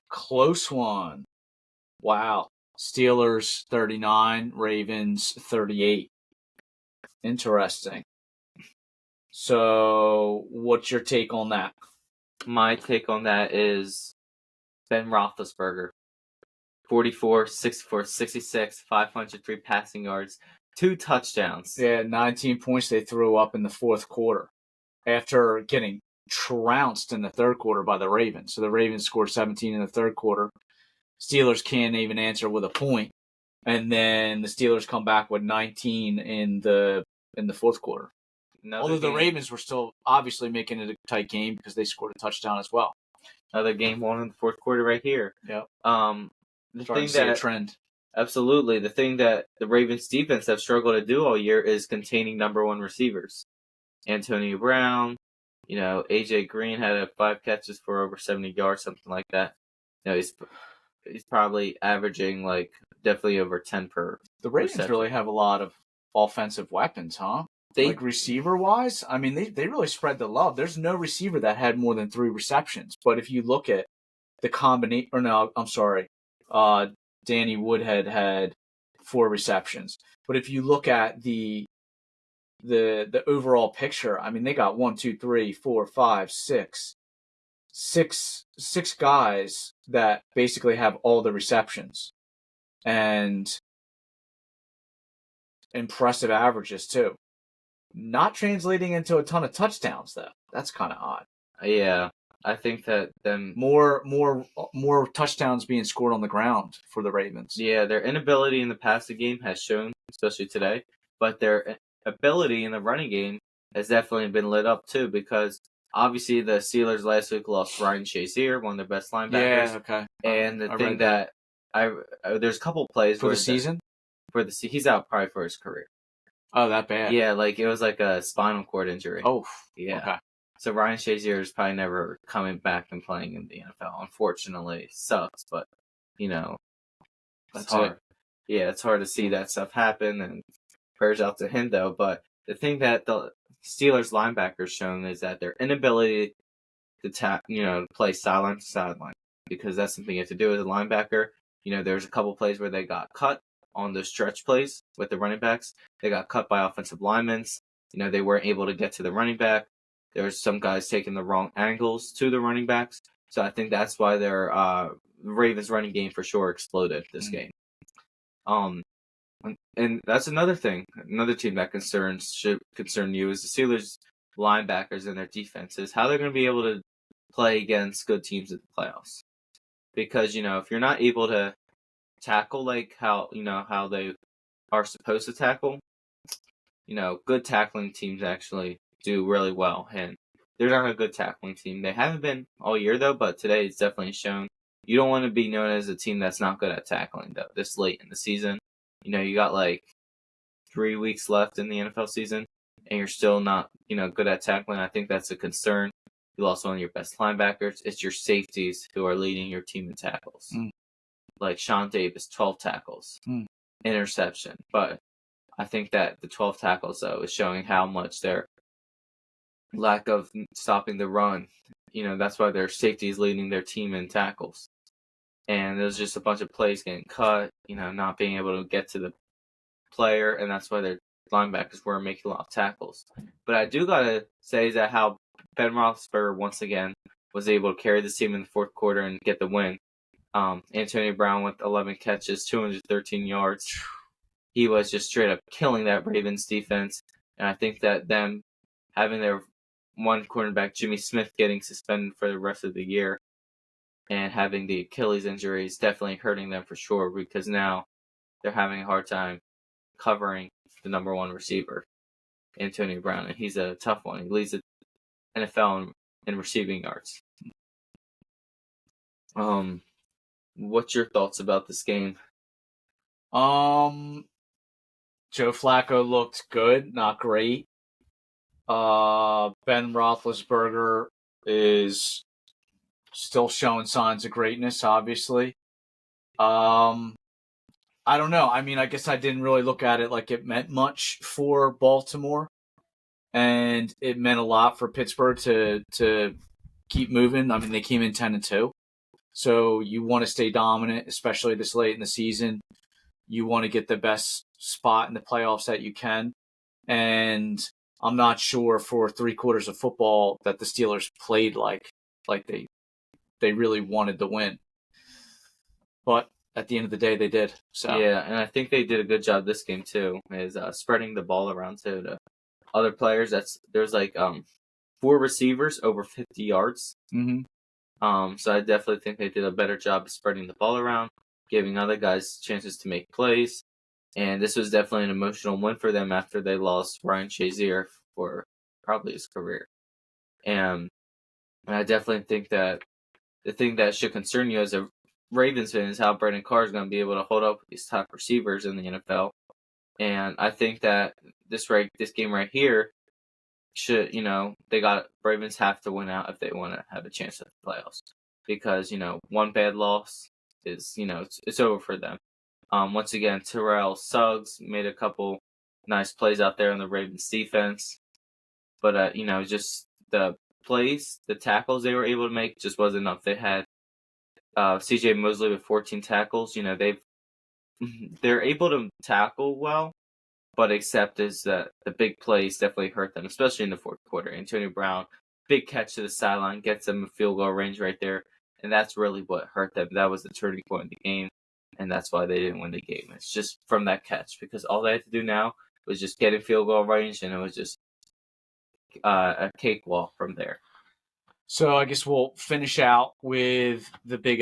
Close one. Wow. Steelers 39, Ravens 38. Interesting. So, what's your take on that? My take on that is Ben Roethlisberger. 44, 64, 66, 503 passing yards, 2 touchdowns. Yeah, 19 points they threw up in the fourth quarter after getting trounced in the third quarter by the Ravens. So the Ravens scored 17 in the third quarter. Steelers can't even answer with a point. And then the Steelers come back with 19 in the fourth quarter. Although the Ravens were still obviously making it a tight game because they scored a touchdown as well. Another game won in the fourth quarter right here. Yep. The thing that a trend. Absolutely. The thing that the Ravens defense have struggled to do all year is containing number one receivers. Antonio Brown, AJ Green had 5 catches for over 70 yards, something like that. He's probably averaging definitely over 10 per. The Ravens reception. Really have a lot of offensive weapons, huh? Receiver-wise, I mean, they really spread the love. There's no receiver that had more than 3 receptions. But if you look at the combination, Danny Woodhead had 4 receptions. But if you look at the overall picture, I mean, they got 1, 2, 3, 4, 5, 6 guys that basically have all the receptions and impressive averages too. Not translating into a ton of touchdowns though. That's kind of odd. Yeah, I think that more touchdowns being scored on the ground for the Ravens. Yeah, their inability in the passing game has shown, especially today, but their ability in the running game has definitely been lit up too, because obviously the Steelers last week lost Ryan Shazier, one of their best linebackers. Yeah, okay. And the thing that there's a couple plays for the season. He's out probably for his career. Oh, that bad? Yeah, it was like a spinal cord injury. Oh, yeah. Okay. So Ryan Shazier is probably never coming back and playing in the NFL. Unfortunately, it sucks, but it's hard. Yeah, it's hard to see that stuff happen, and prayers out to him though. But the thing that the Steelers linebackers shown is that their inability to play sideline to sideline, because that's something you have to do as a linebacker. There's a couple plays where they got cut on the stretch plays with the running backs. They got cut by offensive linemen. They weren't able to get to the running back. There's some guys taking the wrong angles to the running backs. So I think that's why their Ravens running game for sure exploded this game. And that's another thing. Another team that should concern you is the Steelers linebackers and their defenses. How they're going to be able to play against good teams in the playoffs. Because, if you're not able to tackle how they are supposed to tackle, good tackling teams actually do really well. And they're not a good tackling team. They haven't been all year, though, but today it's definitely shown. You don't want to be known as a team that's not good at tackling, though, this late in the season. You got 3 weeks left in the NFL season, and you're still not, good at tackling. I think that's a concern. You lost one of your best linebackers. It's your safeties who are leading your team in tackles. Like Sean Davis, 12 tackles, interception. But I think that the 12 tackles, though, is showing how much their lack of stopping the run, that's why their safety is leading their team in tackles. And there's just a bunch of plays getting cut, not being able to get to the player, and that's why their linebackers were making a lot of tackles. But I do got to say that how Ben Roethlisberger, once again, was able to carry the team in the fourth quarter and get the win. Antonio Brown with 11 catches, 213 yards. He was just straight up killing that Ravens defense. And I think that them having their one cornerback, Jimmy Smith, getting suspended for the rest of the year and having the Achilles injury is definitely hurting them for sure, because now they're having a hard time covering the number one receiver, Antonio Brown. And he's a tough one. He leads the NFL in receiving yards. What's your thoughts about this game? Joe Flacco looked good, not great. Ben Roethlisberger is still showing signs of greatness, obviously. I don't know. I mean, I guess I didn't really look at it like it meant much for Baltimore. And it meant a lot for Pittsburgh to keep moving. I mean, they came in 10-2. So you want to stay dominant, especially this late in the season. You want to get the best spot in the playoffs that you can. And I'm not sure for 3/4 of football that the Steelers played like they really wanted to win. But at the end of the day, they did. So yeah, and I think they did a good job this game too, is spreading the ball around to other players. There's like 4 receivers over 50 yards. So I definitely think they did a better job of spreading the ball around, giving other guys chances to make plays. And this was definitely an emotional win for them after they lost Ryan Shazier for probably his career. And I definitely think that the thing that should concern you as a Ravens fan is how Brandon Carr is going to be able to hold up with these top receivers in the NFL. And I think that this game right here should, Ravens have to win out if they want to have a chance at the playoffs. Because, one bad loss is, it's over for them. Once again, Terrell Suggs made a couple nice plays out there on the Ravens defense. But, just the plays, the tackles they were able to make just wasn't enough. They had C.J. Mosley with 14 tackles. They're able to tackle well, but except is that the big plays definitely hurt them, especially in the fourth quarter. Antonio Brown, big catch to the sideline, gets them a field goal range right there, and that's really what hurt them. That was the turning point in the game, and that's why they didn't win the game. It's just from that catch, because all they had to do now was just get in field goal range, and it was just a cakewalk from there. So I guess we'll finish out with the big